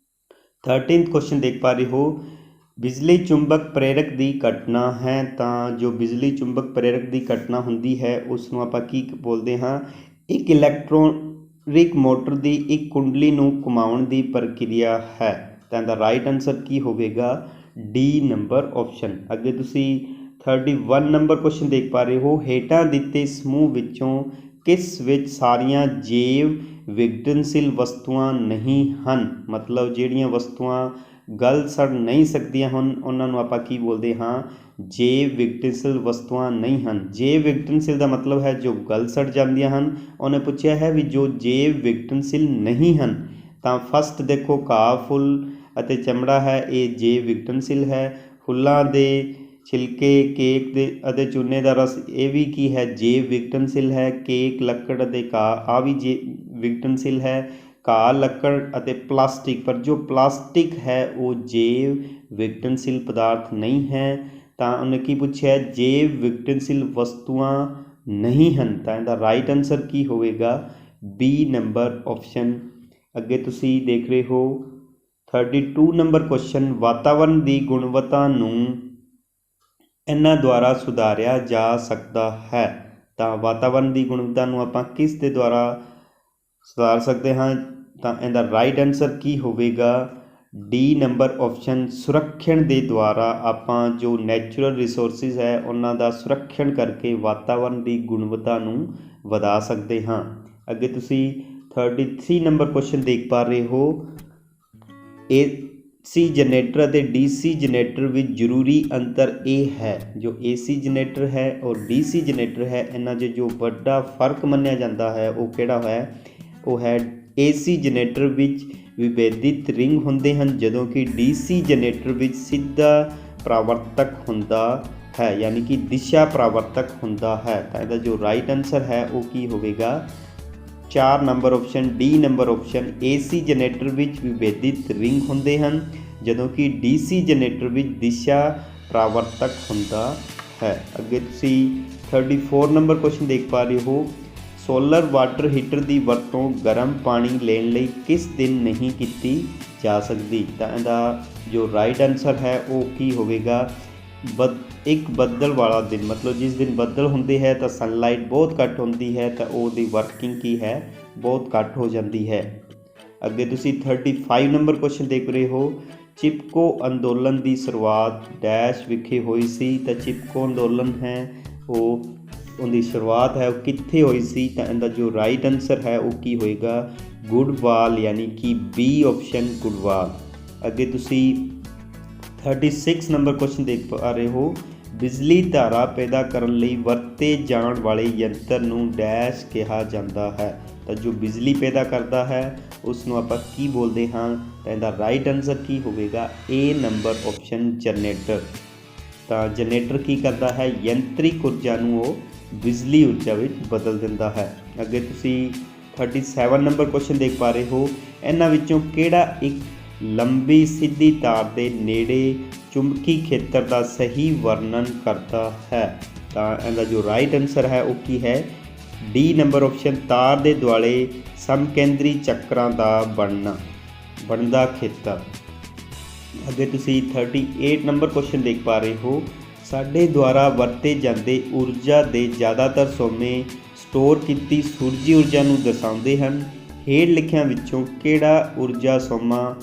13th ਕੁਐਸਚਨ ਦੇਖ ਪਾ ਰਹੇ ਹੋ, ਬਿਜਲੀ ਚੁੰਬਕ ਪ੍ਰੇਰਕ ਦੀ ਘਟਨਾ ਹੈ। ਤਾਂ ਜੋ ਬਿਜਲੀ ਚੁੰਬਕ ਪ੍ਰੇਰਕ ਦੀ ਘਟਨਾ ਹੁੰਦੀ ਹੈ ਉਸ ਨੂੰ ਆਪਾਂ ਕੀ ਬੋਲਦੇ ਹਾਂ? ਇੱਕ ਇਲੈਕਟ੍ਰੋਨਿਕ ਮੋਟਰ ਦੀ ਇੱਕ ਕੁੰਡਲੀ ਨੂੰ ਘੁਮਾਉਣ ਦੀ ਪ੍ਰਕਿਰਿਆ ਹੈ। ਤਾਂ ਇਹਦਾ ਰਾਈਟ ਆਨਸਰ ਕੀ ਹੋਵੇਗਾ? D number option. ਅੱਗੇ ਤੁਸੀਂ 31 ਨੰਬਰ ਕੁਐਸਚਨ ਦੇਖ ਪਾ ਰਹੇ ਹੋ, ਹੇਠਾਂ ਦਿੱਤੇ ਸਮੂਹ ਵਿੱਚੋਂ ਕਿਸ ਵਿੱਚ ਸਾਰੀਆਂ ਜੈਵ ਵਿਘਟਨਸ਼ੀਲ ਵਸਤੂਆਂ ਨਹੀਂ ਹਨ? ਮਤਲਬ ਜਿਹੜੀਆਂ ਵਸਤੂਆਂ ਗਲ ਸੜ ਨਹੀਂ ਸਕਦੀਆਂ ਹਨ ਉਹਨਾਂ ਨੂੰ ਆਪਾਂ ਕੀ ਬੋਲਦੇ ਹਾਂ? ਜੈਵ ਵਿਘਟਨਸ਼ੀਲ ਵਸਤੂਆਂ ਨਹੀਂ ਹਨ। ਜੈਵ ਵਿਘਟਨਸ਼ੀਲ ਦਾ ਮਤਲਬ ਹੈ ਜੋ ਗਲ ਸੜ ਜਾਂਦੀਆਂ ਹਨ। ਉਹਨੇ ਪੁੱਛਿਆ ਹੈ ਵੀ ਜੋ ਜੈਵ ਵਿਘਟਨਸ਼ੀਲ ਨਹੀਂ ਹਨ। ਤਾਂ ਫਸਟ ਦੇਖੋ, ਘਾਹ, ਫੁੱਲ ਅਤੇ ਚਮੜਾ ਹੈ, ਇਹ ਜੈਵ ਵਿਘਟਨਸ਼ੀਲ ਹੈ। ਫੁੱਲਾਂ ਦੇ ਛਿਲਕੇ, ਕੇਕ ਦੇ ਅਤੇ ਚੂਨੇ ਦਾ ਰਸ, ਇਹ ਵੀ ਕੀ ਹੈ? ਜੈਵ ਵਿਘਟਨਸ਼ੀਲ ਹੈ। ਕੇਕ, ਲੱਕੜ ਅਤੇ ਘਾਹ, ਆ ਵੀ ਜੈਵ ਵਿਘਟਨਸ਼ੀਲ ਹੈ। ਘਾਹ, ਲੱਕੜ ਅਤੇ ਪਲਾਸਟਿਕ, ਪਰ ਜੋ ਪਲਾਸਟਿਕ ਹੈ ਉਹ ਜੈਵ ਵਿਘਟਨਸ਼ੀਲ ਪਦਾਰਥ ਨਹੀਂ ਹੈ। ਤਾਂ ਉਹਨੇ ਕੀ ਪੁੱਛਿਆ? ਜੈਵ ਵਿਘਟਨਸ਼ੀਲ ਵਸਤੂਆਂ ਨਹੀਂ ਹਨ। ਤਾਂ ਇਹਦਾ ਰਾਈਟ ਆਨਸਰ ਕੀ ਹੋਵੇਗਾ? B number option. ਅੱਗੇ ਤੁਸੀਂ ਦੇਖ ਰਹੇ ਹੋ 32 ਨੰਬਰ ਕੁਐਸਚਨ, ਵਾਤਾਵਰਨ ਦੀ ਗੁਣਵੱਤਾ ਨੂੰ ਇਹਨਾਂ ਦੁਆਰਾ ਸੁਧਾਰਿਆ ਜਾ ਸਕਦਾ ਹੈ। ਤਾਂ ਵਾਤਾਵਰਨ ਦੀ ਗੁਣਵੱਤਾ ਨੂੰ ਆਪਾਂ ਕਿਸ ਦੇ ਦੁਆਰਾ ਸੁਧਾਰ ਸਕਦੇ ਹਾਂ? ਤਾਂ ਇਹਦਾ ਰਾਈਟ ਆਨਸਰ ਕੀ ਹੋਵੇਗਾ? ਡੀ ਨੰਬਰ ਆਪਸ਼ਨ, ਸੁਰੱਖਣ ਦੇ ਦੁਆਰਾ। ਆਪਾਂ ਜੋ ਨੈਚੁਰਲ ਰਿਸੋਰਸਿਸ ਹੈ ਉਹਨਾਂ ਦਾ ਸੁਰੱਖਣ ਕਰਕੇ ਵਾਤਾਵਰਨ ਦੀ ਗੁਣਵੱਤਾ ਨੂੰ ਵਧਾ ਸਕਦੇ ਹਾਂ। ਅੱਗੇ ਤੁਸੀਂ 33 ਨੰਬਰ ਕੁਐਸਚਨ ਦੇਖ ਪਾ ਰਹੇ ਹੋ, AC ਜਨਰੇਟਰ ਅਤੇ DC ਜਨਰੇਟਰ ਵਿੱਚ ਜ਼ਰੂਰੀ ਅੰਤਰ ਇਹ ਹੈ। ਜੋ AC ਜਨਰੇਟਰ ਹੈ ਔਰ DC ਜਨਰੇਟਰ ਹੈ, ਇਹਨਾਂ 'ਚ ਜੋ ਵੱਡਾ ਫਰਕ ਮੰਨਿਆ ਜਾਂਦਾ ਹੈ ਉਹ ਕਿਹੜਾ ਹੈ? ਉਹ ਹੈ AC ਜਨਰੇਟਰ ਵਿੱਚ ਵਿਭੇਦਿਤ ਰਿੰਗ ਹੁੰਦੇ ਹਨ, ਜਦੋਂ ਕਿ DC ਜਨਰੇਟਰ ਵਿੱਚ ਸਿੱਧਾ ਪਰਾਵਰਤਕ ਹੁੰਦਾ ਹੈ, ਯਾਨੀ ਕਿ ਦਿਸ਼ਾ ਪਰਾਵਰਤਕ ਹੁੰਦਾ ਹੈ। ਤਾਂ ਇਹਦਾ ਜੋ ਰਾਈਟ ਆਨਸਰ ਹੈ ਉਹ ਕੀ ਹੋਵੇਗਾ? 4 number option, D number option. AC generator ਵਿੱਚ ਵਿਭੇਦਿਤ ਰਿੰਗ ਹੁੰਦੇ ਹਨ, ਜਦੋਂ ਕਿ DC ਜਨਰੇਟਰ ਵਿੱਚ ਦਿਸ਼ਾ ਪਰਾਵਰਤਕ ਹੁੰਦਾ ਹੈ। ਅੱਗੇ ਤੁਸੀਂ 34 ਨੰਬਰ ਕੁਐਸਚਨ ਦੇਖ ਪਾ ਰਹੇ ਹੋ, ਸੋਲਰ ਵਾਟਰ ਹੀਟਰ ਦੀ ਵਰਤੋਂ ਗਰਮ ਪਾਣੀ ਲੈਣ ਲਈ ਕਿਸ ਦਿਨ ਨਹੀਂ ਕੀਤੀ ਜਾ ਸਕਦੀ? ਤਾਂ ਇਹਦਾ ਜੋ ਰਾਈਟ ਆਨਸਰ ਹੈ ਉਹ ਕੀ ਹੋਵੇਗਾ? ਇੱਕ ਬੱਦਲ ਵਾਲਾ ਦਿਨ, ਮਤਲਬ ਜਿਸ ਦਿਨ ਬੱਦਲ ਹੁੰਦੇ ਹੈ ਤਾਂ ਸਨਲਾਈਟ ਬਹੁਤ ਘੱਟ ਹੁੰਦੀ ਹੈ, ਤਾਂ ਉਹਦੀ ਵਰਕਿੰਗ ਕੀ ਹੈ? ਬਹੁਤ ਘੱਟ ਹੋ ਜਾਂਦੀ ਹੈ। ਅੱਗੇ ਤੁਸੀਂ 35 ਨੰਬਰ ਕੁਐਸਚਨ ਦੇਖ ਰਹੇ ਹੋ, ਚਿਪਕੋ ਅੰਦੋਲਨ ਦੀ ਸ਼ੁਰੂਆਤ ਡੈਸ਼ ਵਿਖੇ ਹੋਈ ਸੀ। ਤਾਂ ਚਿਪਕੋ ਅੰਦੋਲਨ ਹੈ ਉਹਦੀ ਸ਼ੁਰੂਆਤ ਹੈ ਉਹ ਕਿੱਥੇ ਹੋਈ ਸੀ? ਤਾਂ ਇਹਦਾ ਜੋ ਰਾਈਟ ਆਨਸਰ ਹੈ ਉਹ ਕੀ ਹੋਏਗਾ? ਗੁੜਵਾਲ, ਯਾਨੀ ਕਿ ਬੀ ਆਪਸ਼ਨ ਗੁੜਵਾਲ। ਅੱਗੇ ਤੁਸੀਂ 36 ਨੰਬਰ ਕੁਐਸਚਨ ਦੇਖ ਪਾ ਰਹੇ ਹੋ, ਬਿਜਲੀ ਧਾਰਾ ਪੈਦਾ ਕਰਨ ਲਈ ਵਰਤੇ ਜਾਣ ਵਾਲੇ ਯੰਤਰ ਨੂੰ ਡੈਸ਼ ਕਿਹਾ ਜਾਂਦਾ ਹੈ। ਤਾਂ ਜੋ ਬਿਜਲੀ ਪੈਦਾ ਕਰਦਾ ਹੈ ਉਸ ਨੂੰ ਆਪਾਂ ਕੀ ਬੋਲਦੇ ਹਾਂ? ਤਾਂ ਇਹਦਾ ਰਾਈਟ ਆਨਸਰ ਕੀ ਹੋਵੇਗਾ? ਏ ਨੰਬਰ ਆਪਸ਼ਨ, ਜਨਰੇਟਰ। ਤਾਂ ਜਨਰੇਟਰ ਕੀ ਕਰਦਾ ਹੈ? ਯੰਤਰਿਕ ਊਰਜਾ ਨੂੰ ਉਹ ਬਿਜਲੀ ਊਰਜਾ ਵਿੱਚ ਬਦਲ ਦਿੰਦਾ ਹੈ। ਅੱਗੇ ਤੁਸੀਂ 37 ਨੰਬਰ ਕੁਐਸਚਨ ਦੇਖ ਪਾ ਰਹੇ ਹੋ, ਇਹਨਾਂ ਵਿੱਚੋਂ ਕਿਹੜਾ ਇੱਕ ਲੰਬੀ ਸਿੱਧੀ ਤਾਰ ਦੇ ਨੇੜੇ ਚੁੰਬਕੀ ਖੇਤਰ ਦਾ ਸਹੀ ਵਰਣਨ ਕਰਦਾ ਹੈ? ਤਾਂ ਇਹਦਾ ਜੋ ਰਾਈਟ ਆਨਸਰ ਹੈ ਉਹ ਕੀ ਹੈ? ਡੀ ਨੰਬਰ ਆਪਸ਼ਨ, ਤਾਰ ਦੇ ਦੁਆਲੇ ਸਮਕੇਂਦਰੀ ਚੱਕਰਾਂ ਦਾ ਬਣਦਾ ਖੇਤਰ। ਅੱਗੇ ਤੁਸੀਂ 38 ਨੰਬਰ ਕੁਐਸਚਨ ਦੇਖ ਪਾ ਰਹੇ ਹੋ, ਸਾਡੇ ਦੁਆਰਾ ਵਰਤੇ ਜਾਂਦੇ ਊਰਜਾ ਦੇ ਜ਼ਿਆਦਾਤਰ ਸੋਮੇ ਸਟੋਰ ਕੀਤੀ ਸੂਰਜੀ ਊਰਜਾ ਨੂੰ ਦਰਸਾਉਂਦੇ ਹਨ। ਹੇਠ ਲਿਖਿਆਂ ਵਿੱਚੋਂ ਕਿਹੜਾ ਊਰਜਾ ਸੋਮਾ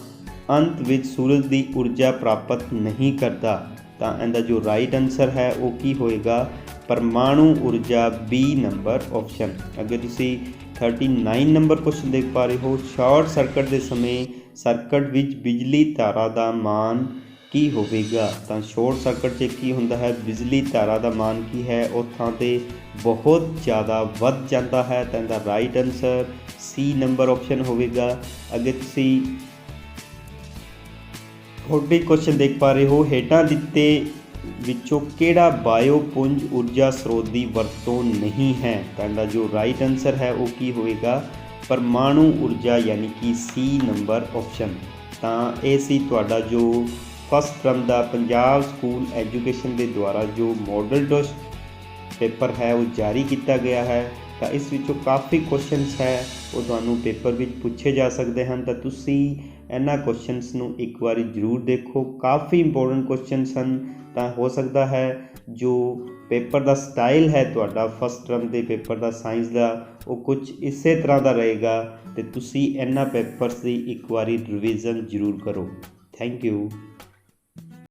ਅੰਤ ਵਿੱਚ ਸੂਰਜ ਦੀ ਊਰਜਾ ਪ੍ਰਾਪਤ ਨਹੀਂ ਕਰਦਾ? ਤਾਂ ਇਹਦਾ ਜੋ ਰਾਈਟ ਆਨਸਰ ਹੈ ਉਹ ਕੀ ਹੋਏਗਾ? ਪਰਮਾਣੂ ਊਰਜਾ, ਬੀ ਨੰਬਰ ਆਪਸ਼ਨ। ਅੱਗੇ ਤੁਸੀਂ 39 ਨੰਬਰ ਕੁਐਸਚਨ ਦੇਖ ਪਾ ਰਹੇ ਹੋ, ਸ਼ਾਰਟ ਸਰਕਟ ਦੇ ਸਮੇਂ ਸਰਕਟ ਵਿੱਚ ਬਿਜਲੀ ਧਾਰਾ ਦਾ ਮਾਨ ਕੀ ਹੋਵੇਗਾ? ਤਾਂ ਸ਼ਾਰਟ ਸਰਕਟ 'ਚ ਕੀ ਹੁੰਦਾ ਹੈ? ਬਿਜਲੀ ਧਾਰਾ ਦਾ ਮਾਨ ਕੀ ਹੈ? ਉਹ ਥਾਂ 'ਤੇ ਬਹੁਤ ਜ਼ਿਆਦਾ ਵੱਧ ਜਾਂਦਾ ਹੈ। ਤਾਂ ਇਹਦਾ ਰਾਈਟ ਆਨਸਰ ਸੀ ਨੰਬਰ ਆਪਸ਼ਨ ਹੋਵੇਗਾ। ਅੱਗੇ ਤੁਸੀਂ 40 ਕੁਐਸਚਨ ਦੇਖ ਪਾ ਰਹੇ ਹੋ, ਹੇਠਾਂ ਦਿੱਤੇ ਵਿੱਚੋਂ ਕਿਹੜਾ ਬਾਇਓਪੁੰਜ ਊਰਜਾ ਸਰੋਤ ਦੀ ਵਰਤੋਂ ਨਹੀਂ ਹੈ? ਤਾਂ ਇਹਦਾ ਜੋ ਰਾਈਟ ਆਨਸਰ ਹੈ ਉਹ ਕੀ ਹੋਵੇਗਾ? ਪਰਮਾਣੂ ਊਰਜਾ, ਯਾਨੀ ਕਿ ਸੀ ਨੰਬਰ ਆਪਸ਼ਨ। ਤਾਂ ਇਹ ਸੀ ਤੁਹਾਡਾ ਜੋ फस्ट टर्म का पंजाब स्कूल एजुकेशन के द्वारा जो मॉडल टेस्ट पेपर है वो जारी किया गया है। तो इस विचों काफ़ी क्वेश्चनस है वो तुहानूं पेपर में पूछे जा सकते हैं। तो तुसी इन्हां क्वेश्चनस नूं एक बार जरूर देखो, काफ़ी इंपोर्टेंट क्वेश्चनस हैं। तो हो सकता है जो पेपर का स्टाइल है तुहाडा फस्ट टर्म के पेपर का साइंस का वो कुछ इस तरह का रहेगा। तो तुसी इन्हां पेपर्स की एक बार रिविजन जरूर करो। Thank you.